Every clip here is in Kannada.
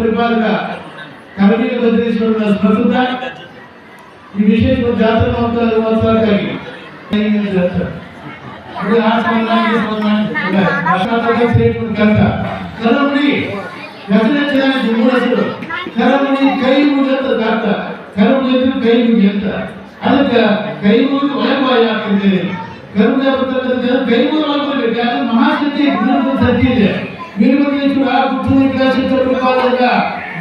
परिपालक कवनीय बद्रेश्वर स्मृत विशेष जात्रा महोत्सवक्काಗಿ ಕರಮಣಿ ಹೆಸರಿನ ಮೂರಸರು ಕರಮಣಿ ಕೈ ಮುಗಿದ ಗಾತ ಕರಮಣಿ ಕೈ ಮುಗಿ ಅಂತ ಅದಕ್ಕೆ ಕೈ ಮುಗಿದು ವಯವಾಯ ಆಗ್ತಿದೆ ಕರುಣೆ ಬರ್ತಕ್ಕಂಥ ಕೈ ಮುಗಿಬೇಕು ಯಾಕಂದ್ರೆ ಮಹಾಶಕ್ತಿ ಶಕ್ತಿ ಇದೆ ವೀರಭದ್ರೇಶ್ವರ ಪುತ್ತೂರು ವಿಲಾಸೇಶ್ವರ ಪ್ರಪಾದಕ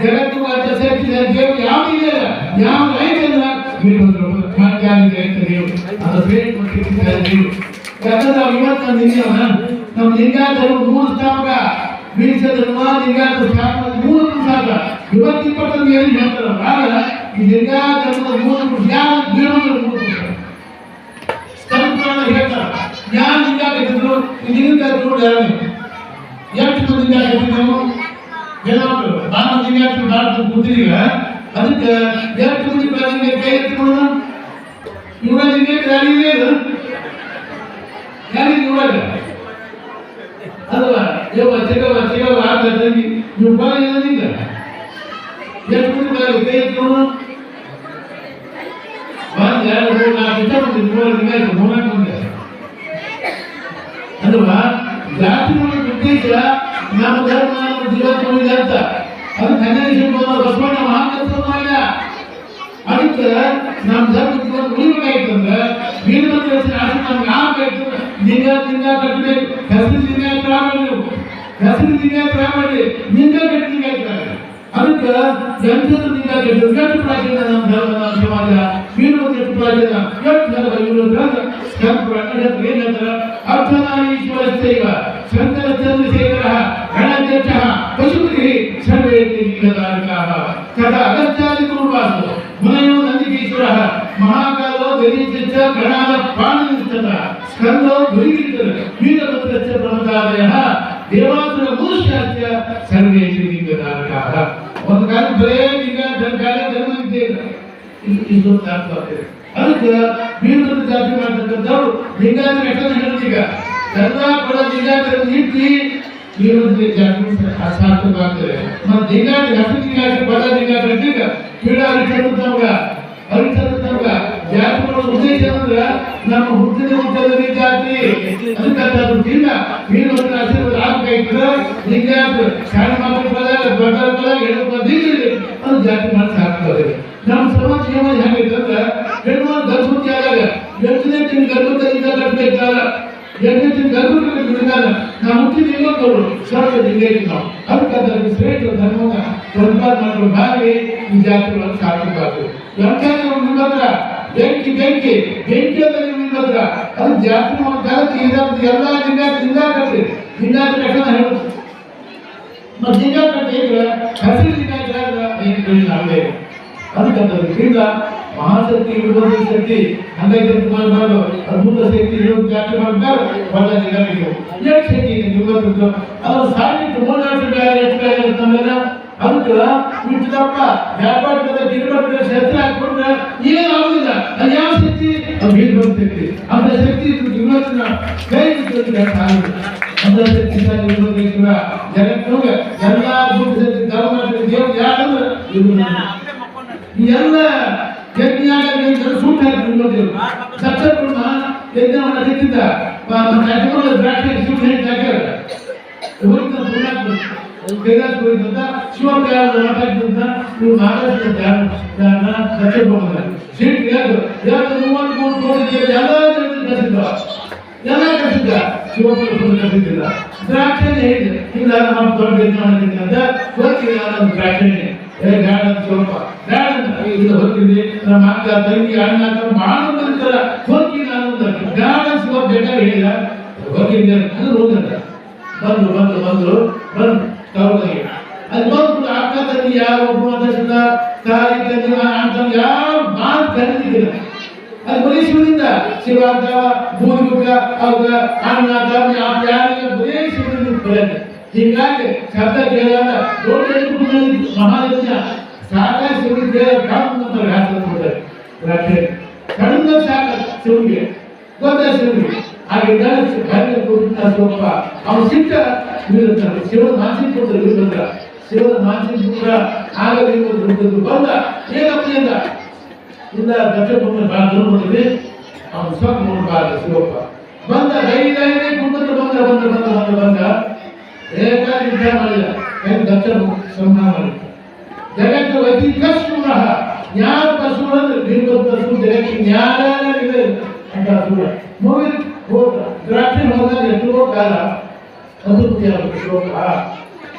ಜಗತ್ತು ಶಕ್ತಿ ದೇವರು ಯಾವುದಿದೆ ಯಾವ ರೈತಂದ್ರ ವೀರಭದ್ರ ಮಾನ್ಯಾಗಿದೆ ಅಂತ ನೀವು ಅದು ಬೇರೆ ಕೊಟ್ಟಿದ್ದಾರೆ ನೀವು ಯಾಕಂದ್ರೆ ನಾವು ಇವತ್ತು ನಮ್ಮ ಲಿಂಗಾಯತರು 3 ಸ್ಥಾಪಕ ವೀರಶೈವ ಲಿಂಗಾಯತ ಸ್ಥಾಪಕ 3 ಸಾಕ ಇವತ್ತು 20 ಏನು ಹೇಳ್ತಾರಲ್ಲ ಆಗ ಈ ಲಿಂಗಾಯತರು 3 ಯಾವ ವೀರಭದ್ರ 3 ಸ್ಥಾಪಕ ಹೇಳ್ತಾರೆ ಯಾವ ಲಿಂಗಾಯತರು ಈ ಲಿಂಗಾಯತರು ಯಾರು ಎಷ್ಟು ಲಿಂಗಾಯತರು ನಾವು ಹೇಳೋದು ನಾನು ಲಿಂಗಾಯತರು ಭಾರತ ಕೂತಿದ್ದೀಗ ಅದಕ್ಕೆ ಎಷ್ಟು ಮಂದಿ ಪ್ರಾಣಿಗೆ ಕೈ ಎತ್ತಿಕೊಳ್ಳೋಣ ಇವರ ಲಿಂಗಾಯತ ಯಾರಿದೆ ಯಾರಿಗೆ ಇವಾಗ ಅಲ್ವಾ ಚಿಗವ ಆಗ್ತದೆ ನೀವು ಬಾಳ ಏನಂಗ ಎಷ್ಟು ಮಂದಿ ಕೈ ಎತ್ತಿಕೊಳ್ಳೋಣ ಒಂದು 2 3 4 ಇಷ್ಟಪಟ್ಟು 3 ಲಿಂಗಾಯತ 3 ಮಂದಿ ಅಲ್ವಾ ಜಾತಿ ಉದ್ದೇಶ ನಮ್ಮ ಧರ್ಮ ನಮ್ಮ ಜೀವನ ಅಂತ ಅದು ಕನ್ನಡ ಬಸವಣ್ಣ ಮಹಾಕಲ್ಪಲ್ಲ ಅದಕ್ಕೆ ನಮ್ಮ ಧರ್ಮ ಜೀವನ ಉಳಿಬೇಕಾಯ್ತಂದ್ರೆ ವೀರಭದ್ರೇಶ್ವರ ಆಶ್ರಮ ನಮ್ಗೆ ಆಗಬೇಕು ಲಿಂಗ ಕಟ್ಟಬೇಕು ಹೆಸರು ಲಿಂಗಾಯತ ಹೆಸರು ಲಿಂಗಾಯತ ಮಾಡಿ ಲಿಂಗ ಕಟ್ಟಿ ಲಿಂಗಾಯ್ತಾರೆ ಅದಕ್ಕೆ ಎಂಥದ್ದು ಲಿಂಗ ಕಟ್ಟಿದ್ರು ಎಷ್ಟು ಪ್ರಾಚೀನ ನಮ್ಮ ಧರ್ಮ ನಮ್ಮ ಸಮಾಜ ವೀರಭದ್ರೇಶ್ವರ ಪ್ರಾಚೀನ ಎಷ್ಟು ಧರ್ಮ ಏನು ಹೇಳ್ತಾರೆ ಅರ್ಥನಾರೀಶ್ವರಸ್ಥೈವ ಶಂಕರ ಚಂದ್ರಶೇಖರ ಗಣಾಧ್ಯಕ್ಷ ಪಶುಪತಿ ಸರ್ವೇ ಲಿಂಗಧಾರಕಾಃ ತಥಾ ಅಗಸ್ತ್ಯಾದಿ ಕುರುವಾಸು ಮುನಯೋ ನಂದಿಕೇಶ್ವರ ಮಹಾಕಾಲೋ ಗಣೇಶಶ್ಚ ಗಣಾಲ ಪ್ರಾಣನಿಷ್ಠತ ಸ್ಕಂದೋ ದುರಿಗಿರಿತರ ವೀರಭದ್ರಶ್ಚ ಪ್ರಮದಾದಯಃ ದೇವಾಸುರ ಮನುಷ್ಯಾಶ್ಚ ಸರ್ವೇ ಲಿಂಗಧಾರಕಾಃ ಒಂದು ಕಾಲ ಬರೇ ಲಿಂಗ ಧರ್ಮ ಇದ್ದೇವೆ ಇದೊಂದು ಅರ್ಥ ಆಗ್ತದೆ ಅದಕ್ಕೆ ವೀರಭದ್ರ ಜಾತಿ ಮಾಡ್ತಕ್ಕಂಥವ್ರು ಲಿಂಗಾಯತ ಎಷ್ಟನ್ನು ಹೇಳಿದೀಗ ಎಲ್ಲ ಕೂಡ ಲಿಂಗಾಯತರ ನೀತಿ ವೀರಭದ್ರ ಜಾತಿ ಸಾರ್ಥಕವಾಗ್ತದೆ ಮತ್ತು ಲಿಂಗಾಯತ ಹೆಸರು ಲಿಂಗಾಯತ ಪದ ಲಿಂಗಾಯತ ಕ್ರೀಡಾ ಹರಿಚಂದ್ರ ಜಾತಿಗಳ ಉದ್ದೇಶ ಅಂದ್ರೆ ನಮ್ಮ ಹುಟ್ಟಿದ ಜಾತಿ ಅದಕ್ಕಿಂತ ವೀರಭದ್ರ ಆಶೀರ್ವಾದ ಆಗ್ಬೇಕಾಯ್ತದೆ ಲಿಂಗಾಯತ ಶಾಲೆ ಮಕ್ಕಳ ಪದ ದೊಡ್ಡ ಪದ ಹೆಣ್ಣು ಪದ ಅದು ಜಾತಿ ಮಾಡಿ ಸಾಕ್ತದೆ ನಮ್ಮ ಸಮಾಜ ಜೀವನ ಹೇಗೈತಂದ್ರೆ ಹೆಣ್ಣು ಗರ್ಭವತಿ ಆದಾಗ 8ನೇ ತಿಂಗಳು ಗರ್ಭದಿಂದ ಕಟ್ಟಬೇಕಾದ 8ನೇ ತಿಂಗಳು ಗರ್ಭಕ್ಕೆ ಬಿಡಗಾಲ ನಾವು ಹುಟ್ಟಿದ ಯುವಕರು ಸ್ವಲ್ಪ ಲಿಂಗೈತಿ ನಾವು ಅದಕ್ಕೆ ಶ್ರೇಷ್ಠ ಧರ್ಮದ ಸಂಪಾದ ಮಾಡುವ ಭಾಗಿ ಈ ಜಾತಿಗಳನ್ನು ಸಾಕಬೇಕಾಗ್ತದೆ ನಿಮ್ಮತ್ರ ಬೆಂಕಿಯಲ್ಲಿ ನಿಮ್ಮತ್ರ ಅದು ಜಾತಿ ಜಗತ್ತಿಗೆ ಎಲ್ಲ ಲಿಂಗ ಕಟ್ಟಿ ಲಿಂಗಾಯತ ಕಟ್ಟಣ ಹೇಳುದು ಮತ್ತು ಲಿಂಗ ಕಟ್ಟಿ ಹಸಿರು ಲಿಂಗಾಯತ ಅದಕ್ಕಿಂತ ಮಹಾಶಕ್ತಿ ವಿರೋಧಿ ಶಕ್ತಿ ಹಂಗಾಗಿ ಮಾಡಬಾರ್ದು ಅದ್ಭುತ ಶಕ್ತಿ ವಿರೋಧ ಜಾತಿ ಮಾಡಬಾರ್ದು ಒಳ್ಳೆ ನಿಗಮಿಗೆ ಎಷ್ಟು ಶಕ್ತಿ ಇದೆ ನಿಮ್ಮದ್ದು ಅದು ಸಾಹಿತ್ಯ ಮೂಲ ಅದಕ್ಕೆ ಬಿಟ್ಟದಪ್ಪ ವ್ಯಾಪಾರದ ಗಿಡಮಟ್ಟದ ಶಸ್ತ್ರ ಹಾಕೊಂಡ್ರೆ ಏನು ಆಗುದಿಲ್ಲ ಅದು ಯಾವ ಶಕ್ತಿ ಅದು ವೀರಭದ್ರ ಶಕ್ತಿ ಅಂತ ಶಕ್ತಿ ಇವತ್ತಿನ ಕೈ ಅಂತ ಶಕ್ತಿ ವೀರಭದ್ರೇಶ್ವರ ಜಗತ್ತಿನ ಎಲ್ಲ ಅದ್ಭುತ ಶಕ್ತಿ ಧರ್ಮ ದೇವರು ಯಾರಂದ್ರೆ ಎಲ್ಲ ಯಜ್ಞ ಸೂಟ್ ಹಾಕಿ ಸತ್ತಪೂರ್ಣ ಯಜ್ಞವನ್ನು ಸಿಕ್ಕಿದ್ದ ದ್ರಾಕ್ಷಿ ಸೂಟ್ ಹಾಕಿ ಶಿವಪ್ಪ ಮಾತಾಡ್ತಿದ್ದ ನೀವು ಮಹಾರಾಷ್ಟ್ರ ಸತ್ಯಭೂಮ ಸೀಟ್ ಯಾರು 33 ಕೋಟಿ ಎಲ್ಲ ಕಟ್ಟಿದ್ದ ಶಿವಪ್ಪ ಕಟ್ಟಿದ್ದಿಲ್ಲ ದ್ರಾಕ್ಷಿ ಹೇಳಿದೆ ಇಲ್ಲ ನಮ್ಮ ದೊಡ್ಡ ಯಜ್ಞ ಮಾಡಿದ್ದೀನಿ ಅಂತ ಗೊತ್ತಿಲ್ಲ ನಮ್ಮ ದ್ರಾಕ್ಷಿ ಬ್ಯಾಡ ಅಂತ ಸ್ವಲ್ಪ ಬ್ಯಾಡ ಅಂತ ಇಲ್ಲ ಹೋಗ್ತೀನಿ ನಮ್ಮ ಅಕ್ಕ ತಂಗಿ ಅಣ್ಣ ತಮ್ಮ ಭಾಳ ಬಂದಿರ್ತಾರ ಹೋಗಿ ನಾನು ಬ್ಯಾಡ ಸ್ವಲ್ಪ ಬೇಕಾದ್ರೆ ಹೇಳಿದ ಹೋಗಿದ್ದೆ ಅಂದ್ರೆ ಹೋಗಲ್ಲ ಬಂದು ತಗೊಳ್ಳಿ ಅದು ಬಂದು ಅಕ್ಕ ತಂಗಿ ಯಾರು ಒಬ್ಬ ತಾಯಿ ತಂಗಿ ಅಂತ ಯಾರು ಮಾತು ಕರೆದಿದ್ದಿಲ್ಲ ಅದು ಬರೀಸುವುದಿಲ್ಲ ಶಿವ ಅಂತ ಭೂಮಿಕ ಅವಾಗ ಅಣ್ಣ ತಮ್ಮ ಯಾರಿಗೆ ಬರೀಸುವುದಿಲ್ಲ ಬರಲ್ಲ ಹೀಗಾಗಿ ಶಬ್ದ ಕೇಳಿದಾಗ ದೊಡ್ಡ ಮಹಾಯಜ್ಞ ಸಾಕಾಗಿ ಶಿವನಿಗೆ ಕೇಳ ಕಾಮಂತ ರಾತ್ರಿ ಕಡಿಮೆ ಸಾಕ ಶಿವನಿಗೆ ಗೊತ್ತ ಶಿವನಿಗೆ ಹಾಗಿದ್ದಾಗ ಸ್ವಲ್ಪ ಅವನು ಸಿಟ್ಟ ಬೀರುತ್ತಾರೆ ಶಿವನ ಮಾನಸಿಕ ಪುತ್ರ ಬಂದ್ರ ಶಿವನ ಮಾನಸಿಕ ಪುತ್ರ ಆಗಲಿ ಬಂದ ಏನಪ್ಪ ಇಲ್ಲ ದಕ್ಷ ಭಾಳ ದೂರ ಬಂದಿದೆ ಅವನು ಸ್ವಲ್ಪ ನೋಡಬಾರ್ದು ಶಿವಪ್ಪ ಬಂದ ದೈವೇ ಕುಂದಕ್ಕೆ ಬಂದ ಬೇಕಾದ ಯುದ್ಧ ಮಾಡಿದ ದಕ್ಷ ಸಂಹಾರ ಮಾಡಿದ ಜಗತ್ತು ಅತಿ ಕಷ್ಟ ಜ್ಞಾನ ಪಶು ಅಂದ್ರೆ ನಿರ್ಬಂಧ ಪಶು ಜಗತ್ತಿಗೆ ಜ್ಞಾನ ಇದೆ ಅಂತ ಅಸುರ ಮುಗಿದ ಹೋದ ದ್ರಾಕ್ಷಿ ಹೋದಾಗ ಎಷ್ಟೋ ಕಾಲ ಅಭಿವೃದ್ಧಿ ಆಗುತ್ತೆ ಶ್ಲೋಕ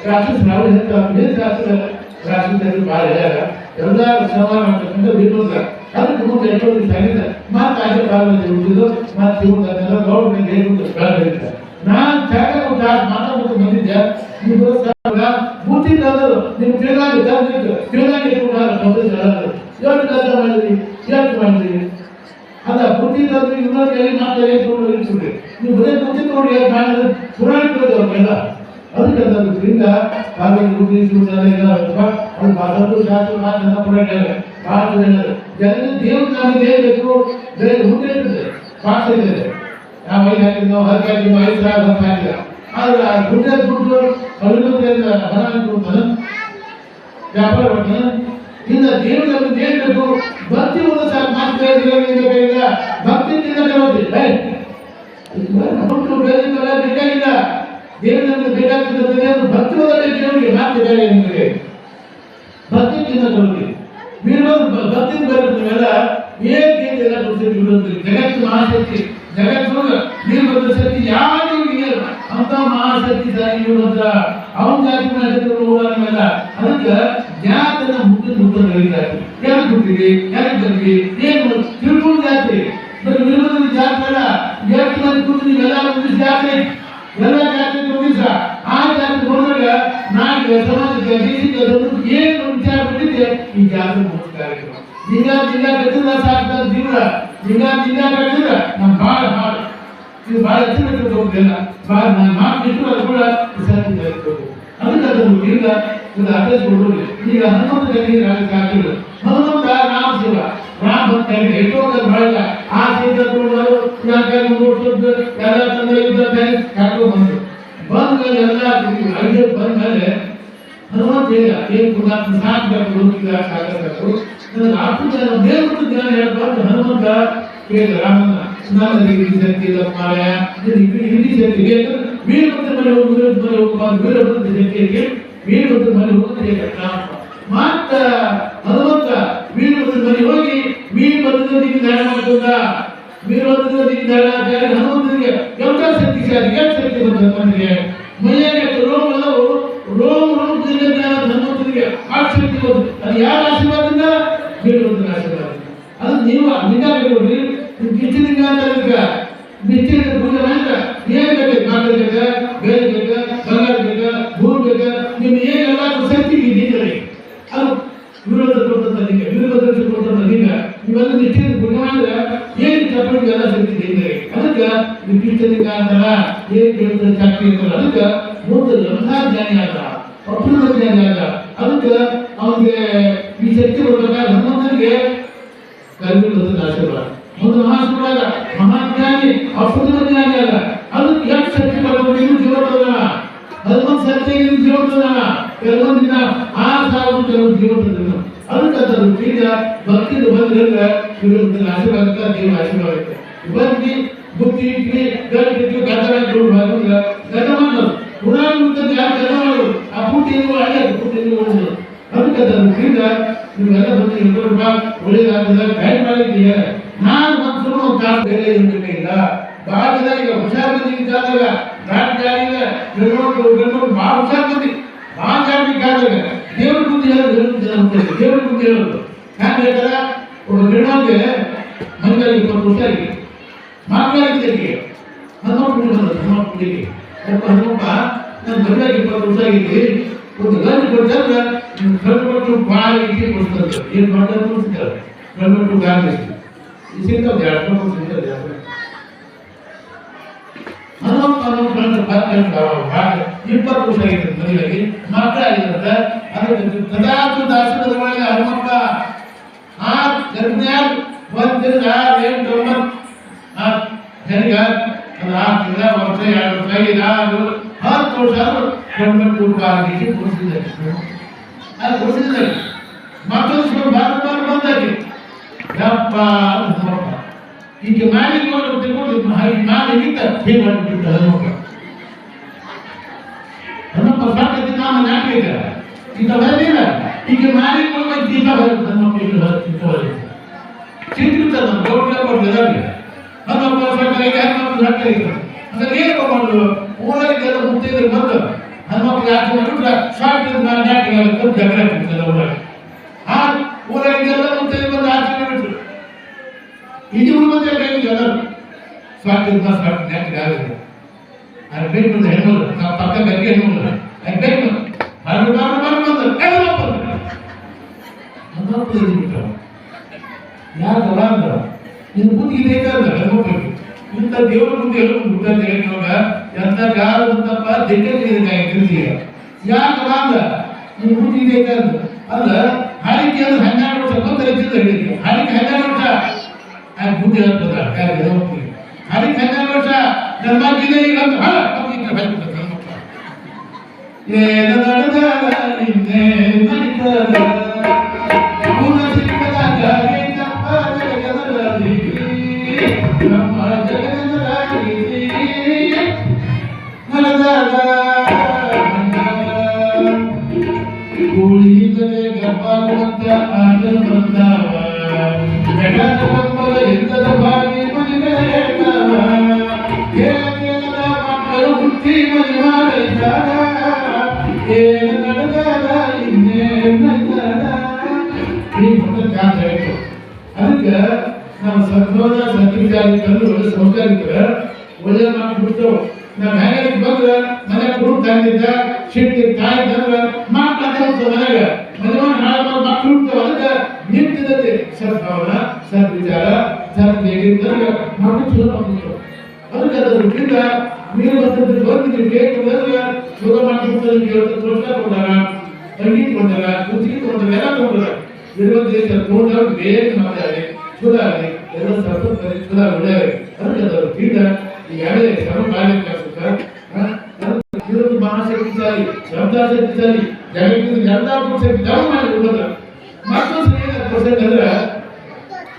ದ್ರಾಕ್ಷಿ ನಾವು ದ್ರಾಕ್ಷಿ ಭಾಳ ಹೇಳ್ಯಾರ ಎಲ್ಲ ಸಮಾನ ಮಾಡ್ತಕ್ಕಂಥ ನಿರ್ಬಂಧ ಅದಕ್ಕೆ ಮುಂದೆ ಎಷ್ಟೋ ದಿವಸ ಆಗಿದೆ ಮತ್ತೆ ಆಚೆ ಕಾಲದಲ್ಲಿ ಉಳಿದಿದ್ದು ಮತ್ತೆ ಶಿವನೆಲ್ಲ ಗೌರ್ಮೆಂಟ್ ಹೇಳ್ಬಿಟ್ಟು ನಾನು ಜಾಗ ಮಾತಾಡ್ಬಿಟ್ಟು ಬಂದಿದ್ದೆ ನೀವು ಬುದ್ಧಿ ತಂದರು ನೀವು ತಿರುಗಾಡಿ ಎಷ್ಟು ಕೆಲಸ ಮಾಡಿದ್ರಿ ಎಷ್ಟು ಮಾಡಿದ್ರಿ ಅದ ಬುದ್ಧಿ ತಂದು ಇನ್ನೊಂದು ಎಲ್ಲಿ ಮಾತಾಡಿ ಹೇಳ್ಕೊಂಡು ಇಳಿಸ್ಬಿಡ್ರಿ ನೀವು ಬರೀ ಬುದ್ಧಿ ನೋಡಿ ಹೇಗೆ ಮಾಡಿದ್ರೆ ಪುರಾಣಿಕರು ಅವ್ರಿಗೆಲ್ಲ ಅದಕ್ಕೆ ಅದರಿಂದ ಕಾಲೇಜ್ ಬುದ್ಧಿ ಶಿವನೆಲ್ಲ ಅದು ಮಾತಾಡೋದು ಶಾಸ್ತ್ರ ಮಾತನ್ನ ಪುರಾಣ ಜನರು ದೇವ್ರು ನಮಗೆ ಬೇಕು ಬೇರೆ ಮುಂದೆ ಇರ್ತದೆ ಪಾಠ ಇದೆ ನಾವು ಐದು ಹಾಕಿದ್ವಿ ಹತ್ತು ಹಾಕಿದ್ವಿ 5,000 10 ಹಾಕಿಲ್ಲ ಆದ್ರೆ ಆ ದುಡ್ಡು ಅಭಿವೃದ್ಧಿಯಿಂದ ಹಣ ವ್ಯಾಪಾರ ಮಾಡ್ತಾನೆ ಇನ್ನು ದೇವ್ರು ನಮಗೆ ಏನ್ ಬೇಕು ಭಕ್ತಿ ಒಂದು ಸಾಕು ಮಾತು ಬೇಕಾಗಿಲ್ಲ ಭಕ್ತಿ ಬೇಕಾಗಿಲ್ಲ ದೇವ್ರು ನಮಗೆ ಬೇಕಾಗ್ತದೆ ಭಕ್ತಿ ದೇವರಿಗೆ ಮಾತು ಬೇರೆ ನಿಮಗೆ ಭಕ್ತಿ ತಿನ್ನೋದ್ರಲ್ಲಿ ಭಕ್ತಿ ಬರುತ್ತವೆಲ್ಲ ಏಕೆಲ್ಲ ಜಗತ್ತು ಮಹಾಶಕ್ತಿ ಜಗತ್ತು ನೀರು ಶಕ್ತಿ ಯಾರಿಗೂ ಅಂತ ಮಹಾಶಕ್ತಿ ಇರುವಂತ ಅವನ ಜಾತಿ ನಕ್ಷತ್ರಗಳೆಲ್ಲ ಅದಕ್ಕೆ ಜಾತನ ಮುಟ್ಟಿದ್ದಾರೆ ಯಾರು ಬಿಟ್ಟಿರಿ ಯಾರು ಬಂದ್ರಿ ಏನು ತಿಳ್ಕೊಂಡು ಜಾತ್ರೆ ವಿರೋಧದ ಜಾತ್ರೆ ಅಲ್ಲ ಎಷ್ಟು ಮಂದಿ ಕೂತು ನೀವೆಲ್ಲ ಒಂದು ಜಾತ್ರೆ ಎಲ್ಲ ಜಾತ್ರೆ ದಿವಸ ಆ ಜಾತ್ರೆ ಹೋದಾಗ ನಾಳೆ ಸಮಾಜಕ್ಕೆ ಏನು ವಿಚಾರ ಬಿಟ್ಟಿದೆ ಈ ಜಾತ್ರೆ ಮುಖ್ಯ ಕಾರ್ಯಕ್ರಮ ಜಿಲ್ಲಾ ಕಟ್ಟಿದ್ರೆ ಸಾಕು ಜೀವನ ಜಿಲ್ಲಾ ಕಟ್ಟಿದ್ರೆ ನಮ್ಮ ಭಾಳ ಇದು ಭಾಳ ಹೆಚ್ಚಿನ ಹೋಗ್ತಿಲ್ಲ ಭಾಳ ನಾನು ಮಾತು ಅದು ಕೂಡ ವಿಸರ್ಜನೆ ಅದಕ್ಕೆ ಅದನ್ನು ಈಗ ಇದು ಅಡ್ರೆಸ್ ಕೊಡೋದು ಈಗ ಹನುಮಂತ ಜನಿಗೆ ಹಾಕಿಲ್ಲ ಹನುಮಂತ ರಾಮ ಭಕ್ತ ಎಷ್ಟೋ ಮಾಡಿಲ್ಲ ಆ ಸೀತ ಕೊಡೋದು ಎಲ್ಲ ತಂದೆ ಕರ್ಕೊಂಡು ಬಂದು ಎಲ್ಲ ಐದು ಬಂದ್ಮೇಲೆ ಹನುಮಂತ ಇಲ್ಲ ಏನು ಪುರಾತನ ಸಾಕಬೇಕು ಸಾಕಬೇಕು ನನಗೆ ಆತ್ಮ ದೇವರ ಜ್ಞಾನ ಹೇಳ್ಬಾರ್ದು ಹನುಮಂತ ಕೇಳಿದ ರಾಮನ ಸ್ನಾನದಲ್ಲಿ ಶಕ್ತಿ ಇಲ್ಲ ಮಾರಾಯ ಇಲ್ಲಿ ಶಕ್ತಿ ವೀರಭದ್ರ ಮನೆ ಹೋಗಬಾರ್ದು ವೀರಭದ್ರ ಶಕ್ತಿಗೆ ವೀರಭದ್ರ ಮನೆ ಹೋಗೋದು ಮಾತ್ರ ಹನುಮಂತ ವೀರಭದ್ರ ಮನೆ ಹೋಗಿ ವೀರಭದ್ರನಿಗೆ ದಾನ ಮಾಡ್ಕೊಂಡ ವೀರಭದ್ರನಿಗೆ ದಾನ ಹನುಮಂತನಿಗೆ ಎಂತ ಶಕ್ತಿ ಎಷ್ಟು ಶಕ್ತಿ ಬಂದ ಮನೆಗೆ ಮೈಯಾಗೆ ರೋಮ್ ಹನುಮಂತನಿಗೆ ಆ ಶಕ್ತಿ ಬಂದು ಅದು ಯಾರ ಆಶೀರ್ವಾದದಿಂದ ವೀರಭದ್ರನ ಆಶೀರ್ವಾದ ಅದು ನೀವು ಲಿಂಗ ನೋಡ್ರಿ ಕಿಚ್ಚಿಲಿಂಗ ಅಂತ ನಿಶ್ಚಿತ ಪೂಜೆ ಮಾಡಿದ್ರೆ ಏನ್ ಬೇಕು ಕಾಕಲ್ ಬೇಕ ಬೇರೆ ಬೇಕ ಬಂಗಾರ ಬೇಕ ಭೂಮಿ ಬೇಕ ನಿಮ್ ಏನೆಲ್ಲ ಶಕ್ತಿ ಇದ್ದೀರಿ ಅದು ವೀರಭದ್ರ ಕೊಟ್ಟಂತ ಲಿಂಗ ವೀರಭದ್ರ ಕೊಟ್ಟಂತ ಲಿಂಗ ನೀವೆಲ್ಲ ನಿಶ್ಚಿತ ಪೂಜೆ ಮಾಡಿದ್ರೆ ಏನ್ ಚಪ್ಪಲಿಗೆ ಎಲ್ಲ ಶಕ್ತಿ ಇದ್ದೀರಿ ಅದಕ್ಕೆ ಈ ಕಿಚ್ಚಲಿಂಗ ಅಂತಾರ ಏನ್ ಕೇಳ್ತಾರೆ ಶಕ್ತಿ ಇರ್ತಾರೆ ಅದಕ್ಕೆ ಮುಂದೆ ಎಲ್ಲ ಜ್ಞಾನಿ ಆದ ಅಪೂರ್ವ ಜ್ಞಾನಿ ಆದ ಅದಕ್ಕೆ ಅವನಿಗೆ ಈ ಶಕ್ತಿ ಬರ್ಬೇಕಾದ್ರೆ ಹನುಮಂತನಿಗೆ ಕಲ್ವಿ ಆಶೀರ್ವಾದ ಒಂದು ಮಹಾಶಿವರಾಗ ಮಹಾಜ್ಞಾನಿ ಅಪೂರ್ವ ಜ್ಞಾನಿ ಅಲ್ಲ ಅದಕ್ಕೆ ಎಷ್ಟು ಶಕ್ತಿ ಬರಬೇಕು ಇನ್ನು ಜೀವನ ಹನುಮಂತ ಶಕ್ತಿ ಜೀವನ ಕೆಲವೊಂದಿನ 6,000 ಕೆಲವೊಂದು ಜೀವನ ಅದಕ್ಕೆ ಅದರ ಬೀಜ ಭಕ್ತಿದು ಬಂದ್ರೆ ಇವರು ಆಶೀರ್ವಾದ ದೇವ ಆಶೀರ್ವಾದ ಬಂದು ಬುದ್ಧಿ ಇಟ್ರಿ ಗಟ್ಟಿಟ್ಟು ಗದರ ಗದ ಮಾಡೋದು ಪುರಾಣ ಯಾರು ಗದ ಮಾಡೋದು ಆ ಪುಟ್ಟಿ ಹಳೆ ಪುಟ್ಟಿ ಅದಕ್ಕೆ ಅದರ ಬೀಜ ನೀವೆಲ್ಲ ಬಂದು ಎಲ್ಲರೂ ಒಳ್ಳೇದಾಗ್ತದೆ ಗೈಡ್ ಮಾಡಿದ್ದೀಯ ನಾನು ಮಕ್ಕಳು ಕಾಲು ಬೇರೆ ಇರಲಿಲ್ಲ ಭಾಳ ಜನ ಈಗ ಹುಷಾರ್ ಬಂದಿದ್ದ ಜಾಗ ಘಾಟ್ ಜಾರಿಗ ಗಂಡು ಭಾಳ ಹುಷಾರ್ ಬಂದಿ ಭಾಳ ಜಾರಿ ಕಾದಾಗ ದೇವ್ರ ಮುಂದೆ ಹೇಳೋದು ದೇವ್ರ ಮುಂದೆ ಹೇಳೋದು ಹ್ಯಾಂಗ ಹೇಳ್ತಾರ ಒಬ್ಬ ಗಂಡನಿಗೆ ಮನೆಯಲ್ಲಿ 20 ವರ್ಷ ಆಗಿದೆ ಮಕ್ಕಳಿಗೆ ಹನುಮಪ್ಪನಿಗೆ ಹನುಮಪ್ಪ ನನ್ನ ಮನೆಯಾಗಿ 20 ವರ್ಷ ಆಗಿದೆ ಒಂದು ಗಂಡು ಕೊಡ್ತಾರೆ ಗಂಡು ಕೊಟ್ಟು ಭಾಳ ಇಟ್ಟು ಕೊಡ್ತಾರೆ ಏನು ಮಾಡ್ತಾರೆ ಕೊಡ್ತಾರೆ ಗಂಡು ಕೊಟ್ಟು ಗಾಳಿ ಸಿಗ್ತಾವೆ 2 ವರ್ಷ ಸಿಗ್ತದೆ ಹನುಮಪ್ಪ 20 ವರ್ಷ ಆಗಿದೆ ಮನೆಯಾಗಿ ಮಕ್ಕಳಾಗಿರುತ್ತೆ ಅದಕ್ಕೆ ಕದಾತು ದಾಸದ ಒಳಗೆ ಹನುಮಪ್ಪ ಆ ಗರ್ಭಿಣಿಯಾಗ ಒಂದಿನ 8 ಜನಗ ಅದು 6 ವರ್ಷ 2 ವರ್ಷ 5 10 ವರ್ಷ ಗಂಡು ಬಾಗಿಗೆ ಕೊಡಿಸಿದ್ದಾರೆ ಅದು ಕೊಡಿಸಿದ್ದಾರೆ ಮತ್ತೊಂದು ಬಂದಾಗಿ ಯಪ್ಪ ಹನುಮಪ್ಪ ಈಗ ಮಾಡಿಕೊಂಡು ತಿಳ್ಕೊಂಡು ಮಾಡಿಗಿಂತ ಹೀಗೆ ಮಾಡಿಬಿಟ್ಟು ಹನುಮಪ್ಪ ಸಾಕಿ ನಾಮ ನಾಟಕ ಇದೆ ಈಗ ಬರಲಿಲ್ಲ ಈಗ ಮಾಡಿಕೊಂಡು ದೀಪ ಬರುತ್ತೆ ಹನುಮಪ್ಪ ಚಿಂತಿರ್ತಾರೆ ನಮ್ಮ ಗೌಡ್ಲ ಕೊಡ್ತಾರೆ ಹನುಮಪ್ಪ ಸಾಕಾಗಿ ಹನುಮಪ್ಪ ಸಾಕಾಗಿ ಅಂದ್ರೆ ಏನಪ್ಪ ಮಾಡೋದು ಊರಾಗೆಲ್ಲ ಮುತ್ತೈದರು ಬಂದು ಹನುಮಪ್ಪ ಯಾಕೆ ಮಾಡಿಬಿಟ್ರೆ ಸಾಕಿದ ನಾಟಕ ಆಗುತ್ತೆ ಜಗಳ ಆಗ್ತಿರ್ತದೆ ಊರಾಗ ಆ ಊರಾಗೆಲ್ಲ ಮುತ್ತೈದು ಬಂದು ಆಚರಣೆ ಬಿಟ್ರು ಇದು ಮತ್ತೆ ಕೈ ಎಲ್ಲರೂ ಸಾಕಿದ ಸಾಕು ನಾಟಕ ಆಗುತ್ತೆ ಅದು ಬೇಕು ಹೆಣ್ಮಗಳು ನಾವು ಪಕ್ಕ ಗಟ್ಟಿ ಹೆಣ್ಮಗಳು ಅದು ಬೇಕು ಯಾಕಲ್ಲ ಅಂದ್ರ ನಿನ್ ಬುದ್ಧಿ ಬೇಕಂದ್ರ ಹೆಣ್ಮಕ್ಳಿಗೆ ಇಂಥ ದೇವ್ರ ಮುಂದೆ ಹೇಳುವಾಗ ಎಂತ ಗಾರ ಬಂತಪ್ಪ ದಿಗ್ಗಜ ಯಾಕಲ್ಲ ಅಂದ್ರ ನಿನ್ ಬುದ್ಧಿ ಬೇಕಂದ್ರ ಅಲ್ಲ ಹಾಡಿಕೆ ಅಂದ್ರೆ 12 ವರ್ಷ ಬಂದ ರಚಿತ ಹೇಳಿದ್ವಿ ಹಾಡಿಕೆ 12 ವರ್ಷ ಆ ಬುದ್ಧಿ ಹೇಳ್ತದ ಹೆಣ್ಮಕ್ಳಿಗೆ ಹಾಡಿಕೆ 12 ವರ್ಷ ನನ್ನ ಮಗಿದೆ ಈಗ ಅಂತ ಏನು ನಡೆದ ನಿನ್ನೆ ನಡೀತದ ಗುಣ ಸಿಕ್ಕದ ಜಾರಿ ತಪ್ಪ ಜಗದಲ್ಲಿ ನಮ್ಮ ಜಗದಲ್ಲಿ ನಡೆದಾಗ ಕೂಳಿಯಿಂದಲೇ ಗರ್ಭಾಗುವಂತ ಆಗ ಬಂದವ ಜಗದ ಬಂಬಲ ಇಲ್ಲದ ಬಾಗಿ ಮನೆಗೆ ಹೇಳ್ತವ ಕೇಳದ ಮಕ್ಕಳು ಹುಟ್ಟಿ ಮನೆ ಮಾಡಿದಾಗ ಏನು ನಡೆದಾಗ ಅದಕ್ಕೆ ನಾವು ಸಂತೋಷ ಸಂತೃಪ್ತಿಯಾಗಿದ್ದು ಒಳ್ಳೆ ಸಂಸ್ಕಾರಿದ್ರೆ ಒಳ್ಳೆ ಮಾತು ಬಿಡ್ತೇವೆ ನಾವು ಹೆಂಗೆ ಬಂದ್ರೆ ಮನೆ ಕುಡುಕ್ ತಂದಿದ್ದ ಶಿಟ್ಟಿ ತಾಯಿದ್ದಂದ್ರೆ ಮಾತಾಡ್ತೇವೆ ಮನೆಗೆ ಮದುವೆ ಹಾಳು ಮಕ್ಕಳು ಹುಡ್ತೇವೆ ಅದಕ್ಕೆ ನಿಂತಿದ್ದಲ್ಲಿ ಸದ್ಭಾವನ ಸದ್ವಿಚಾರ ಸದ್ವಿಚಾರ ಮಕ್ಕಳು ಚಲೋ ಮಾಡ್ಬಿಡ್ತೇವೆ ಅದಕ್ಕೆ ಅದ್ರ ಬಿಟ್ಟಿದ್ದ ನೀವು ಬಂದಿದ್ರಿ ಬೇಕು ಅಂದ್ರೆ ಯೋಗ ಮಾಡ್ಬಿಡ್ತಾರೆ 70 ವರ್ಷ ಕೊಟ್ಟಾರ ಸಂಗೀತ ಕೊಟ್ಟಾರ ಕುಚಿಗೆ ಕೊಟ್ಟಾರ ಎಲ್ಲ ಕೊಟ್ಟಾರ ಇರುವಂತ ತಗೊಂಡವ್ರು ಬೇಗ ಮಾತಾಡಿ ಚಲೋ ಆಗಲಿ ಎಲ್ಲ ಸ್ವಲ್ಪ ಚಲೋ ಒಳ್ಳೆಯ ಅದಕ್ಕೆ ಅದ್ರ ಬಿಟ್ಟ ಈಗ ಯಾವುದೇ ಶ್ರಮ ಮಾಡಲಿಕ್ಕೆ ಇರೋದು ಮಹಾಶಕ್ತಿಶಾಲಿ ಶಬ್ದಾಶಕ್ತಿಶಾಲಿ ಜಗತ್ತಿನ ಎಲ್ಲಾ ಶಕ್ತಿ ಜಮ ಮಾಡಿ ಮತ್ತೊಂದು ಪರ್ಸೆಂಟ್ ಅಂದ್ರೆ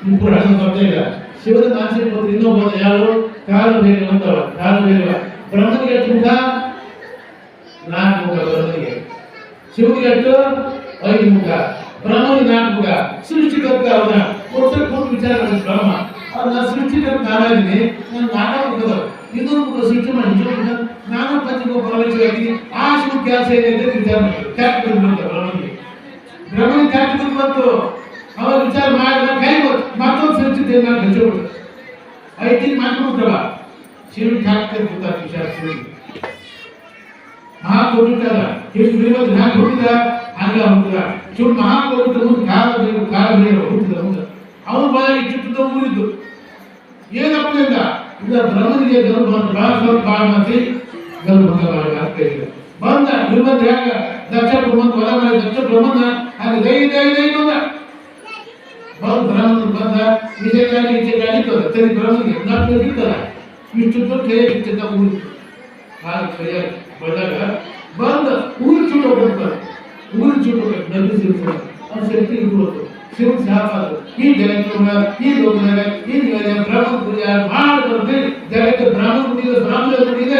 ಇಬ್ಬರು ಹಣ್ಣು ಬರ್ತಾ ಇಲ್ಲ ಶಿವನ ಮಾನಸಿಕ ಮತ್ತು ಇನ್ನೊಬ್ಬ ಯಾರು ಕಾಲಭೈರವ ಅಂತವ ಕಾಲಭೈರವ ಬ್ರಹ್ಮನಿಗೆ ಎಷ್ಟು ಮುಖ 4 ಮುಖ ಬ್ರಹ್ಮನಿಗೆ ಶಿವನಿಗೆ ಎಷ್ಟು 5 ಮುಖ ಬ್ರಹ್ಮನಿಗೆ 4 ಮುಖ ಸೃಷ್ಟಿಕರ್ತ ಅವನ ಒಂದ್ಸಲ ಕೂತು ವಿಚಾರ ಮಾಡಿದ ಬ್ರಹ್ಮ ಅವ್ರನ್ನ ಸೃಷ್ಟಿಕರ್ತ ನಾನಾಗಿನಿ ನಾನು 4 ಮುಖದ ಇನ್ನೊಂದು ಮುಖ ಸೃಷ್ಟಿ ಮಾಡಿ ನಾನು ಪಂಚಮುಖ ಪ್ರವೇಶವಾಗಿ ಆ ಶಿವ ಕೆಲಸ ಏನಿದೆ ವಿಚಾರ ಮಾಡಿ ಕ್ಯಾಟ್ ಬಂತು ಬ್ರಹ್ಮನಿಗೆ ಕ್ಯಾಟ್ ಬಂತು ಅವಾಗ ವಿಚಾರ ಮಾಡಿದ ಕೈ ಮತ್ತೊಂದು ಸೃಷ್ಟಿ ನಾನು ಹೆಚ್ಚು ಐದು ಮಾಡ್ಕೊಂಡ್ರವ ಶಿವನ್ ಠಾಕ್ತಾರೆ ಗೊತ್ತಾಗ ವಿಚಾರ ಶಿವನ್ ಮಹಾಕೋಟಿಟ್ಟಲ್ಲ ಎಷ್ಟು ಬಿಡುವುದು ಹ್ಯಾಂಗ ಹುಟ್ಟಿದ ಹಂಗ ಹುಟ್ಟಿದ ಶಿವನ್ ಮಹಾಕೋಟಿಟ್ಟ ಮುಂದೆ ಕಾಲ ಹುಟ್ಟಿದ ಮುಂದೆ ಅವನ ಬಾಯ ಇಟ್ಟಿದ್ದ ಊರಿದ್ದು ಏನಪ್ಪನಿಂದ ಇಲ್ಲ ಬ್ರಹ್ಮನಿಗೆ ಗರು ಬಂದು ಬಾಳ ಮಾತಿ ಗರು ಬಂದ ಇರ್ಬಂದ ಹ್ಯಾಂಗ ದಕ್ಷ ಬ್ರಹ್ಮಂತ ಹೊಲ ಮಾಡಿ ದಕ್ಷ ಬ್ರಹ್ಮನ ಹಾಗೆ ದೈ ಬಂದ ಬಂದು ಬ್ರಹ್ಮನ ಬಂದ ಈಚೆ ಗಾಡಿ ತರಿ ಬ್ರಹ್ಮನಿಗೆ ನಾಲ್ಕು ಇರ್ತದ ಇಷ್ಟು ಕೈ ಇಟ್ಟಿದ್ದ ಊರು ಹಾಗೆ ಕೈಯಾಗ ಬಂದಾಗ ಬಂದ ಊರು ಚೂಟ ಹೋಗ್ತಾರೆ ಊರು ಚೂಟ ನದಿ ಸಿಗ್ತದೆ ಅವ್ನು ಶಕ್ತಿ ಇರ್ಬೋದು ಶಿವನ್ ಶಾಪ ಈ ಜಗತ್ತಿನ ಈ ಲೋಕದಾಗ ಈ ಬ್ರಹ್ಮ ಪೂಜೆ ಮಾಡಿ ಜಗತ್ತು ಬ್ರಾಹ್ಮಣ ಗುಡಿದ ಬ್ರಾಹ್ಮಣ ಗುಡಿದ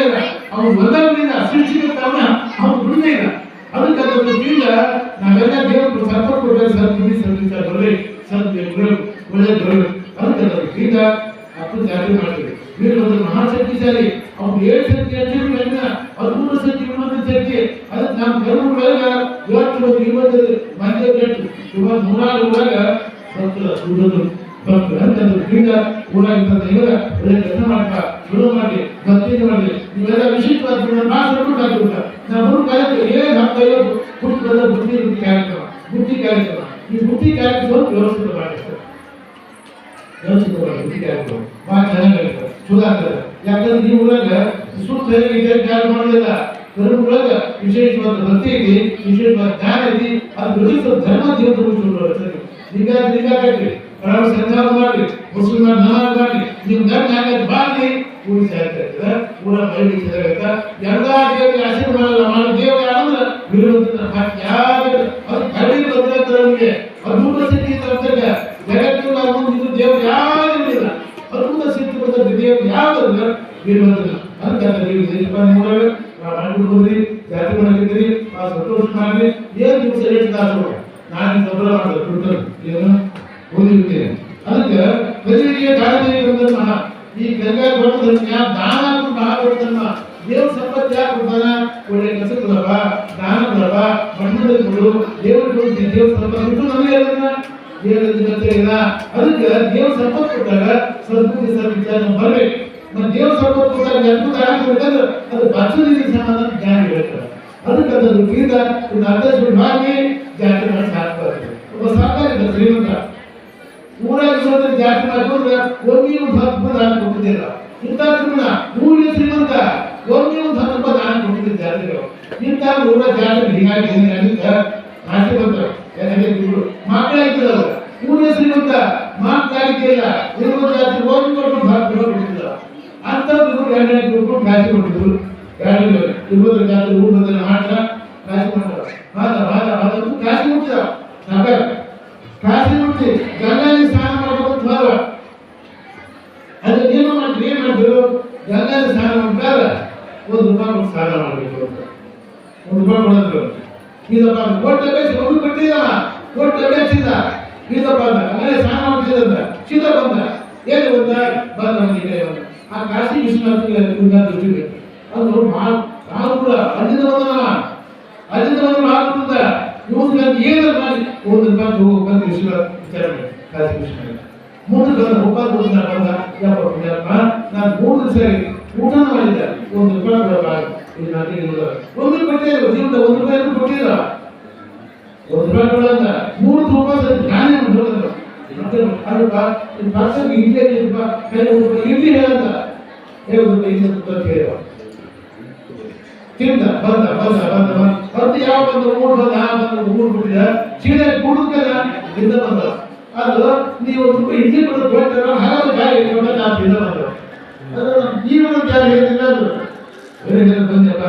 ಅವನು ಒಂದರಿಂದ ಸೃಷ್ಟಿಕರ್ತಾವನ ಅವನು ಬಿಡದೇ ಇಲ್ಲ ಅದಕ್ಕೆ ಅದರ ದೃಷ್ಟಿಯಿಂದ ನಾವೆಲ್ಲ ದೇವರು ಸತ್ವ ಕೊಟ್ಟರೆ ಸದ್ಬುದ್ಧಿ ಸದ್ವಿಚಾರ ಬರಲಿ ಒಳ್ಳೆ ಬರಲಿ ಅದಕ್ಕೆ ಅದರ ದೃಷ್ಟಿಯಿಂದ ಅಪ್ಪನ ಜಾರಿ ಮಾಡ್ತೀವಿ ವೀರಭದ್ರ ಮಹಾಶಕ್ತಿಶಾಲಿ ಅವ್ನು 7 ಶಕ್ತಿ 13 13 ಶಕ್ತಿ 11 ಶಕ್ತಿ ಅದಕ್ಕೆ ನಮ್ಮ ಧರ್ಮದೊಳಗ ಇವತ್ತು ಇವತ್ತು ಮಂಡ್ಯ ಗೆಟ್ಟು ಇವತ್ತು ಮೂರಾರು ಊರಾಗ ಭಕ್ತರು ಅಂತಂದ್ರೆ ಕ್ರೀಡ ಊರಾಗಿರ್ತದೆ ಇವಾಗ ಒಳ್ಳೆ ಕೆಲಸ ಮಾಡ್ತಾ ಶುರು ಮಾಡಿ ಭಕ್ತಿಗೆ ಮಾಡಿ ಇವೆಲ್ಲ ವಿಶಿಷ್ಟವಾದ ಮಾತ್ರ ಹಾಕಿಬಿಡ್ತಾರೆ ನಾವು ಮೂರು ಕಾರ್ಯಕ್ರಮ ಏನು ಹಾಕ್ತಾ ಹುಟ್ಟು ಬಂದ ಬುದ್ಧಿ ಕಾರ್ಯಕ್ರಮ ಈ ಬುದ್ಧಿ ಕಾರ್ಯಕ್ರಮ ವ್ಯವಸ್ಥಿತ ಮಾಡಿರ್ತಾರೆ ಬುದ್ಧಿ ಕಾರ್ಯಕ್ರಮ ಭಾಳ ಚೆನ್ನಾಗಿರ್ತದೆ ಸುಧಾರಿಸ್ತದೆ ಯಾಕಂದ್ರೆ ಈ ಊರಾಗ ಸುತ್ತ ಕಾರ್ಯ ಮಾಡೋದಿಲ್ಲ ಧರ್ಮಗಳಾಗ ವಿಶೇಷವಾದ ಭಕ್ತಿ ಐತಿ ವಿಶೇಷವಾದ ಜ್ಞಾನ ಐತಿ ಅದು ವಿಶೇಷ ಧರ್ಮ ಜೀವನ ಲಿಂಗಾಕಟ್ಟಿ ಬರಾಬರ್ ಸಂಚಾರ ಮಾಡಿ ಮುಸ್ಲಿಂ ನಮಾಜ್ ಮಾಡಿ ನೀವು ಧರ್ಮ ಆಗತ್ತೆ ಬಾಗಿ ಕೂಡಿಸಿ ಆಗ್ತದೆ ಪೂರ ಮೈಲಿ ಸೇರಾಗತ್ತ ಎಲ್ಲಾ ದೇವರಿಗೆ ಆಶೀರ್ವಾದ ಮಾಡಿ ದೇವರು ಯಾರಂದ್ರೆ ವಿರೋಧ ಯಾರು ಅದು ಕಡಿಮೆ ಬಂದಿರ್ತಾರೆ ನಮಗೆ ಅದ್ಭುತ ಸಿದ್ಧಿ ತರ್ತಕ್ಕ ಜಗತ್ತು ನಾವು ಮುಂದೆ ದೇವರು ಯಾರು ಇಲ್ಲ ಅದ್ಭುತ ಸಿದ್ಧಿ ಬರ್ತದೆ ದೇವರು ಯಾವ್ದು ವೀರಭದ್ರ ಅದಕ್ಕೆ ನೀವು ಮಾಡ್ಬಿಡ್ಬೋದ್ರಿ ಜಾತಿ ಮಾಡಿದ್ರಿ ಆ ಸಂತೋಷ ಮಾಡಿ ಏನ್ ದಿವಸ ಹೇಳ್ತಾರೆ ನಾನು ಸಂಬಳ ಮಾಡಿದ್ರೆ ಏನು ಓದಿರ್ತೇನೆ ಅದಕ್ಕೆ ಪ್ರತಿನಿಧಿಯ ಕಾರಣದಿಂದ ಈ ಗಂಗಾ ಕೊಡೋದನ್ನ ದಾನ ಕೊಡ್ತಾನ ದೇವ್ರ ಸಂಪತ್ತು ಯಾಕೆ ಕೊಡ್ತಾನ ಒಳ್ಳೆ ಕೆಲಸ ಕೊಡಪ್ಪ ದಾನ ಕೊಡಪ್ಪ ಮಣ್ಣಲ್ಲಿ ಕೊಡು ದೇವ್ರ ದೇವ್ರ ಸಂಪತ್ತು ಬಿಟ್ಟು ನಮಗೆ ಇಲ್ಲ ಅದಕ್ಕೆ ದೇವ್ರ ಸಂಪತ್ತು ಕೊಟ್ಟಾಗ ಸಂಸ್ಕೃತಿ ವಿಚಾರ ಬರ್ಬೇಕು ಮತ್ತೆ ದೇವ್ರ ಸಂಪತ್ತು ಕೊಟ್ಟಾಗ ಎಷ್ಟು ದಾನ ಕೊಡ್ಬೇಕಂದ್ರೆ ಅದು ಬಚ್ಚಲಿಗೆ ಸಮಾಧಾನ ಜ್ಞಾನ ಹೇಳ್ತಾರೆ ಅದಕ್ಕೆ ಅದನ್ನು ಕ್ರೀಡ ಒಂದು ಅರ್ಥ ಮಾಡಿ ಜಾತಿ ಮಾಡಿ ಸಾಕ್ತಾರೆ ಒಬ್ಬ ಸರ್ಕಾರ ಶ್ರೀಮಂತ ಊರಾಗ ಜಾತಿ ಮಾಡಿಕೊಂಡ್ರೆ ಒಮ್ಮೆ ಒಂದು 10 ರೂಪಾಯಿ ದಾನ ಕೊಟ್ಟಿದ್ದಿಲ್ಲ ಇಂಥ ಕ್ರಮಣ ಊರಿನ ಶ್ರೀಮಂತ ಒಮ್ಮೆ ಒಂದು 10 ರೂಪಾಯಿ ದಾನ ಕೊಟ್ಟಿದ್ದ ಜಾತಿಗಳು ಇಂಥ ಊರ ಜಾತಿ ಹೀಗಾಗಿ ನಾಶಿ ಬಂದರು ಮಕ್ಕಳಾಗ್ತದಲ್ಲ ಊರಿನ ಶ್ರೀಮಂತ ಮಕ್ಕಳಾಗಿದ್ದೇ ಇಲ್ಲ ಇರುವ ಜಾತಿ ಒಮ್ಮೆ ಕೊಟ್ಟು 10 ರೂಪಾಯಿ ಕೊಟ್ಟಿದ್ದಿಲ್ಲ ಅಂಥದ್ದು 2 ರೂಪಾಯಿ ಕಾಶಿ ಕೊಟ್ಟಿದ್ರು ಇರುವುದ್ರ ಜಾತಿ ಊರು ಬಂದ ಮಾತ್ರ ಕಾಶಿ ಮಾಡ್ತಾರೆ ಕಾಶಿ ಮುಟ್ಟ ಸಾಕಾರ ಕಾಶಿ ಮುಟ್ಟಿ ಗಂಗಾಲಿ ಸ್ನಾನ ಮಾಡಬೇಕು ಭಾವ ಅದಕ್ಕೆ ಏನು ಮಾಡ್ತೀವಿ ಏನ್ ಮಾಡಿದ್ರು ಗಂಗಾಲಿ ಸ್ನಾನ ಮಾಡ್ತಾರ ₹1 ಕೊಟ್ಟು ಸ್ನಾನ ಮಾಡಬೇಕು ಅಂತ ₹1 ಕೊಡೋದ್ರು ಇದಪ್ಪ ಕೊಟ್ಟ ಬೇಸಿ ಒಂದು ಕೊಟ್ಟಿದ ಕೊಟ್ಟ ಬೇಸಿದ ಇದಪ್ಪ ಅಂದ ಗಂಗಾಲಿ ಸ್ನಾನ ಮಾಡ್ತಿದ್ದ ಸೀದಾ ಬಂದ ಏನು ಬಂದ ನಮಗೆ ಆ ಕಾಶಿ ವಿಶ್ವನಾಥಿಗೆ ದೃಷ್ಟಿ ಅದು ನಾವು ಕೂಡ ಅಲ್ಲಿಂದ ಬಂದ ಆಗ್ತದ ಇವ್ರಿಗೆ ಏನು ಮಾಡಿ ₹1 ಬಂದು ವಿಚಾರ ಕಾಶಿ ವಿಶ್ವನಾಥ ಮುಂದೆ ಬಂದ ಬಂದ ಯಪ್ಪ ನಾನು 3 ದಿವಸ ಊಟನ ಮಾಡಿದ್ದೆ ₹1 ಒಂದು ಕೊಟ್ಟಿಲ್ಲ ಜೀವನದ ₹1 ಕೊಟ್ಟಿಲ್ಲ ₹1 ಕೊಡಂತ ₹3 ನಾನೇ ಒಂದು ಅದು ಪರ್ಸನ್ಗೆ ಇಲ್ಲೇ ಇಡ್ಲಿ ಹೇಳಂತ ಹೇಳುವ ತಿಂದ ಬಂದ ಯಾವ ಬಂದು ಊರು ಬಂದ ಊರು ಬಿಟ್ಟಿದ ಸೀದಾ ಕುಡಿದಲ್ಲ ಇಂದ ಬಂದ ಅದು ನೀವು ₹1 ಇಡ್ಲಿ ಕೊಡೋದು ಕೊಡ್ತಾರ ಹಾಗಾದ್ರೆ ಗಾಳಿ ಇಟ್ಕೊಂಡ ನಾವು ತಿಂದ ಬಂದ ಅದು ಜೀವನ ಗಾಳಿ ಹೇಳಿಲ್ಲ ಅದು ಬಂದಪ್ಪ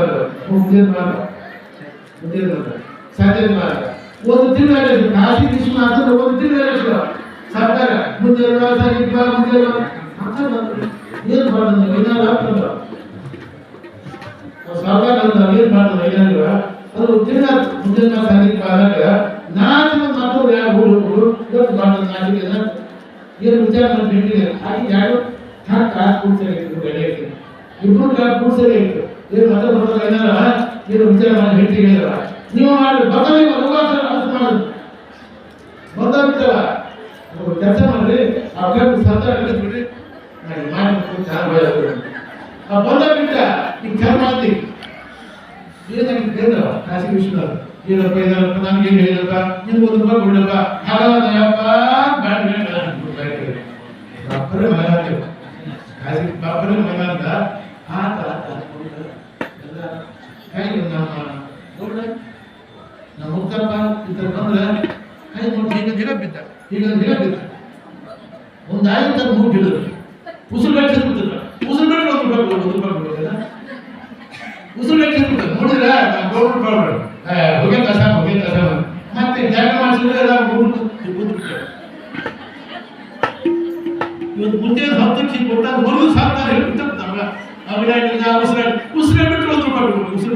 ಮುಂದೆ ಸಾಧ್ಯ ಮಾಡ ಒಂದು ತಿಂಗಳು ಕಾಶಿ ವಿಶ್ವನಾಥ ಒಂದು ತಿಂಗಳು ಸರ್ಕಾರ ಮುಂದೆ ಮುಂದೆ ಏನು ಮಾಡೋದು ಏನಾದ್ರು ಆಗ್ತದ ಸರ್ಕಾರ ಏನು ಮಾಡೋದು ಏನಾಗಿಲ್ಲ ಅದು ತಿಂಗಳ ಮುಂದೆ ಸಾಗಿಕ ಆದಾಗ ನಾಲ್ಕು ಮಕ್ಕಳು ಯಾರು ಹುಡುಗರು ಇವತ್ತು ಮಾಡೋದು ನಾಲ್ಕು ಏನು ವಿಚಾರ ಮಾಡಿದ್ರೆ ಆಗಿ ಯಾರು ಕಾಸು ಕೂಡ್ಸರಿ ಇಬ್ಬರು ಕಾಸು ಕೂಡ್ಸರಿ ಇತ್ತು ಏನು ಮತ ಬರೋದು ಏನಾರ ಏನು ವಿಚಾರ ಮಾಡಿ ಹೇಳ್ತೀವಿ ಹೇಳಿದ್ರ ನೀವು ಮಾಡಿ ಬದಲಿಗೆ ಅವಕಾಶ ಮಾಡೋದು ಬಂದಾಗ್ತಲ್ಲ ಕೆಲಸ ಮಾಡ್ರಿ ಆ ಸತ್ತ ಬಿಡ್ರಿ ಬಂದ ಬಿಟ್ಟ ಈಗ ಚರ್ಮ ಮಾಡ್ತೀವಿ ಏನಾಗಿತ್ತು ಕಾಶಿ ವಿಶ್ವನಾಥ ಏನಪ್ಪ ಏನಪ್ಪ ನಮ್ಗೆ ಏನು ಹೇಳಿದಪ್ಪ ನೀವು ₹1 ಕೊಡಪ್ಪ ಹಾಗಪ್ಪ ಬಾಪರೇ ಮಗ ಕಾಶಿ ಬಾಪರೇ ಮಗ ಅಂತ ಆತ ಕೈ ನಮ್ಮ ಮುಕ್ತಪ್ಪ ಇತರ ಬಂದ್ರೆ ಕೈ ನೋಡಿ ಈಗ ದಿನ ಬಿದ್ದ ಒಂದು ಆಯ್ತು ತರ ಮೂರು ಹಿಡಿದ್ರು ಉಸಿರು ಬೆಟ್ಟಿಸ್ಬಿಡ್ತಾರೆ ಉಸಿರು ಬೆಟ್ಟು ₹1 ಕೊಡೋದಿಲ್ಲ ಉಸಿರು ಬೆಟ್ಟಿಸ್ಬಿಡ್ತಾರೆ ನೋಡಿದ್ರ ಹೊಗೆ ಕಸ ಮತ್ತೆ ಜಾಗ ಮಾಡಿಸಿದ್ರೆ ಎಲ್ಲ ಇವತ್ತು ಮುಂದೆ 10ಕ್ಕೆ ಕೊಟ್ಟಾಗ ಒಂದು ಸಾಕ್ತಾರೆ ಹೇಳ್ಬಿಟ್ಟು ನಮ್ಗೆ ಉಸಿರು ಬಿಟ್ಟು ₹1 ಉಸಿರು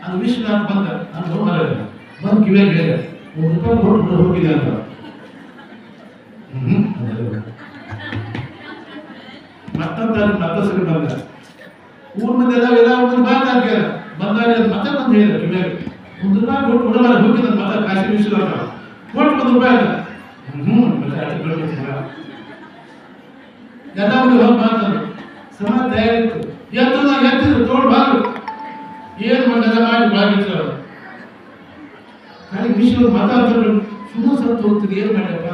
ಅದು ವಿಶ್ವನಾಥ ಬಂದ ನಾನು ಬಂದು ಕಿವಿಯಾಗ ಹೇಳಿದೆ ₹1 ಕೊಟ್ಟು ಹೋಗಿದೆ ಅಂತ ಮತ್ತೊಂದು ಬಂದ ಊರ್ ಮಂದಿ ಎಲ್ಲ ಒಂದು ಮಾತಾಡ್ತಾರೆ ಬಂದಾಗ ಮತ ಬಂದು ಹೇಳಿದ್ರು ಕಿವಿಯಾಗ ಒಂದು ರೂಪಾಯಿ ಕೊಟ್ಟು ಉಡಬಾರ ಹೋಗಿದ ಮತ ಕಾಶಿ ವಿಶ್ವನಾಥ ಕೊಟ್ಟು ಒಂದು ರೂಪಾಯಿ ಅದ ಎಲ್ಲ ಮುಂದೆ ಹೋಗಿ ಮಾತಾಡು ಸಮಾಜ ತಯಾರಿತ್ತು ಎತ್ತಿದ್ರು ತೋಡ್ಬಾರ್ದು ಏನು ಮಂಡಲ ಮಾಡಿ ಬಾಗಿದ್ರು ಅವರು ಕಾಳಿ ವಿಶ್ವ ಮಾತಾಡ್ತಾರೆ ಸುಮ್ಮನೆ ಸತ್ತು ಹೋಗ್ತದೆ ಏನು ಮಾಡ್ಯಪ್ಪ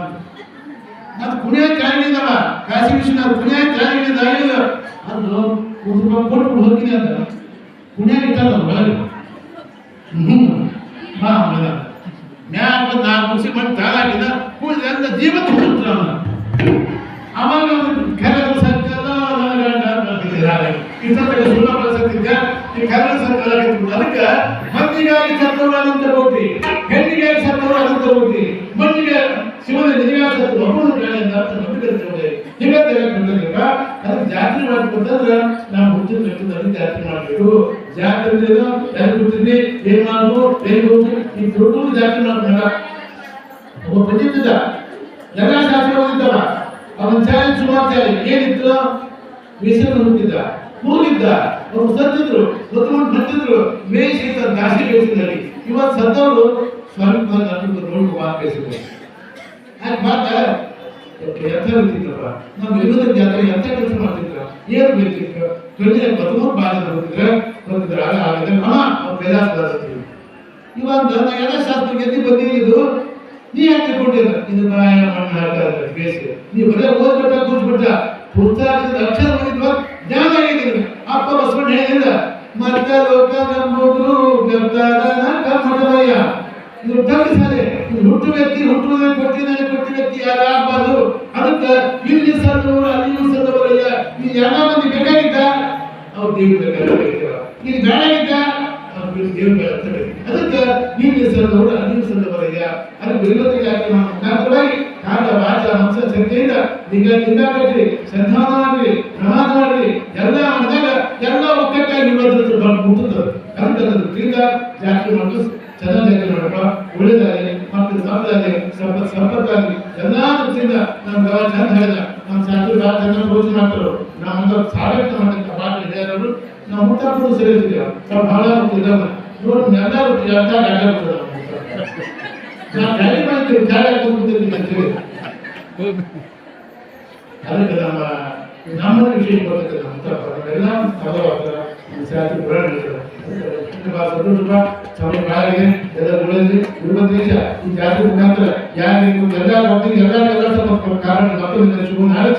ಅದು ಪುಣ್ಯ ಕೆಳಗಿದಾವ ಕಾಶಿ ವಿಶ್ವನಾಥ ಪುಣ್ಯ ಕೆಳಗಿದ ಅದು ಒಂದು ರೂಪಾಯಿ ಕೊಟ್ಟು ಹೋಗಿದೆ ಅಂತ ಪುಣ್ಯ ಇಟ್ಟದ ಒಳಗೆ ಮ್ಯಾಗ ಬಂದು 4 ವರ್ಷ ಮಾಡಿ ತಾಳಾಗಿದ ಕೂಡಿದ ಎಲ್ಲ ಜೀವ ತುಂಬಿದ್ರು ಅವನ ಅವಾಗ ಕೆಲವು ಸರ್ಕಲ್ ಇಷ್ಟೊತ್ತಿಗೆ ಸುಲಭ ಸತ್ತಿದ್ದ ಈ ಕೆಲವು ಸರ್ಕಲ್ ಆಗಿತ್ತು ಅದಕ್ಕೆ ಮಂದಿಗಾಗಿ ಸತ್ತವರು ಅನಂತ ಹೋಗ್ತಿ ಹೆಣ್ಣಿಗಾಗಿ ಸತ್ತವರು ಅನಂತ ಹೋಗ್ತಿ ಮಣ್ಣಿಗೆ ಶಿವನ ನಿಜವಾಗಿ ಸತ್ತು ಒಬ್ಬರು ಬೇಳೆಯಿಂದ ನಂಬಿಕೆ ಹೀಗಂತ ಹೇಳ್ಕೊಂಡಾಗ ಅದಕ್ಕೆ ಜಾತ್ರೆ ಮಾಡ್ಬೇಕಂತಂದ್ರೆ ನಾವು ಹುಟ್ಟಿದ ವ್ಯಕ್ತಿದಲ್ಲಿ ಜಾತ್ರೆ ಮಾಡಬೇಕು ಜಾತ್ರೆ ಯಾರು ಗೊತ್ತಿದ್ದಿ ಏನ್ ಮಾಡ್ಬೋದು ಏನ್ ಹೋಗಿ ಈ ದೊಡ್ಡ ಜಾತ್ರೆ ಮಾಡ್ಬೇಕ ಒಬ್ಬ ಬಂದಿದ್ದ ಎಲ್ಲ ಶಾಸ್ತ್ರ ಓದಿದ್ದವ ಅವನ ಚಾಯ್ ಸುಮಾರು ಏನಿತ್ತು ವಿಷಯ ಹುಟ್ಟಿದ್ದ ಕೂಗಿದ್ದ ಅವರು ಸತ್ತಿದ್ರು ಮತ್ತಿದ್ರು ಮೇಷಿತ ದಾಸಿ ಬೇಸಿದಲ್ಲಿ ಇವತ್ತು ಸತ್ತವರು ಸ್ವಲ್ಪ ನೋಡು ಬೇಸಿದ್ರು ಯಾಕೆ ಮಾತಾ ಎಂತ ಇರ್ತಿದ್ರಪ್ಪ ನಮ್ಮ ವಿರೋಧ ಜಾತ್ರೆ ಎಂತ ಕೆಲಸ ಮಾಡ್ತಿದ್ರ ಏನು ಬೇಕಿದ್ರು 13 ಬಾಧೆ ಬರ್ತಿದ್ರ ಆಗಿದೆ ಅವ್ರು ಬೇಜಾರ್ ಇವಾಗ ನಾ ಎಲ್ಲ ಶಾಸ್ತ್ರ ಗೆದ್ದು ಬಂದಿದ್ದು ನೀ ಯಾಕೆ ಕೊಟ್ಟಿಲ್ಲ ಇದು ಬಾಯ ಮಣ್ಣು ಹಾಕಾದ್ರೆ ಬೇಸಿ ನೀವು ಬರೀ ಓದ್ಬಿಟ್ಟ ಕೂತ್ಬಿಟ್ಟ ಪುಸ್ತಕದ ಅಕ್ಷರ ಓದಿದ್ವ ಜ್ಞಾನ ಆಗಿದ್ದೀನಿ ಅಪ್ಪ ಬಸವಣ್ಣ ಹೇಳಿದ ಮತ್ತ ಲೋಕ ನಂಬುದು ಗರ್ತಾರನ ಕಮ್ಮಡವಯ್ಯ ಇದು ತಪ್ಪಿಸದೆ ಇದು ಹುಟ್ಟು ವ್ಯಕ್ತಿ ಹುಟ್ಟುವುದನ್ನು ಕೊಟ್ಟ ವ್ಯಕ್ತಿ ಯಾರಾಗಬಾರ್ದು ಅದಕ್ಕೆ ಇಲ್ಲಿ ಸಲ್ಲವರು ಅಲ್ಲಿ ಸಲ್ಲವರಯ್ಯ ಈ ಎಲ್ಲ ಮಂದಿ ಬೇಕಾಗಿದ್ದ ಅವ್ರು ದೇವ್ರ ಬೇಕಾಗಿದ್ದ ಇಲ್ಲಿ ಬೇಡಾಗಿದ್ದ ಅದಕ್ಕೆ ನೀವು ಸಲ್ಲವರು ಅಲ್ಲಿ ಸಲ್ಲವರಯ್ಯ ಅದಕ್ಕೆ ವಿರೋಧಿಗೆ ಮುಖಾಂತರವಾಗಿ ಕಾಲ ವಾಚ ಮನಸ ಶಕ್ತಿಯಿಂದ ನಿಂದಾಕಟ್ರಿ ಸಂಧಾನ ಮಾಡ್ರಿ ಪ್ರಮಾಣ ಮಾಡ್ರಿ ಎಲ್ಲ ಮಾಡಿದಾಗ ಎಲ್ಲ ಒಕ್ಕಟ್ಟಾಗಿ ಮುಟ್ಟುತ್ತದೆ ಅದರಿಂದ ಜಾತ್ರೆ ಮಾಡಲು ಚೆನ್ನಾಗಿ ಜಾತ್ರೆ ಮಾಡಪ್ಪ ಒಳ್ಳೇದಾಗಲಿ ಮಕ್ಕಳು ಮಕ್ಕಳಾಗಲಿ ಸಂಪತ್ತಾಗಲಿ ಎಲ್ಲ ದೃಷ್ಟಿಯಿಂದ ನಮ್ಮ ಗವ ಚಂದ ಹೇಳಿದ ನಮ್ಮ ಶಾಸ್ತ್ರ ಭಾಳ ಚೆನ್ನಾಗಿ ಪ್ರೋತ್ಸಾಹ ಮಾಡ್ತಾರೆ ನಾವು ಸಾಧಕ ಮಾಡಂತ ಪಾಠ ಹಿರಿಯರು ನಾವು ಮುಟ್ಟಾಕೊಂಡು ಸೇರಿರ್ತೀವಿ ನಾವು ಭಾಳ ಇದ್ದಾವೆ ನೋಡಿ ಎಲ್ಲರೂ ಎಲ್ಲ ಗಾಡಿ ನಾವು ಗಾಡಿ ಮಾಡ್ತೀವಿ ಗಾಡಿ ಹಾಕೊಂಡ್ಬಿಡ್ತೀವಿ ಅಂತೇಳಿ ಅದಕ್ಕೆ ನಮ್ಮ ವಿಷಯ ಬರ್ತದೆ ಎಲ್ಲ ತಗೋತಾರೆ ಶಾಸ್ತ್ರ ಪುರಾಣ ಸಂತೋಷ ಸಮಯ ಬಾಳಿಗೆ ಎಲ್ಲ ಉಳಿದ್ರಿ ದೇಶ ಈ ಜಾತಿ ಮುಖಾಂತರ ಯಾರು ಎಲ್ಲ ಒಟ್ಟಿಗೆ ಎಲ್ಲ ಕಾರಣ ಮಕ್ಕಳಿಂದ ಶುಭ ನಾಳೆ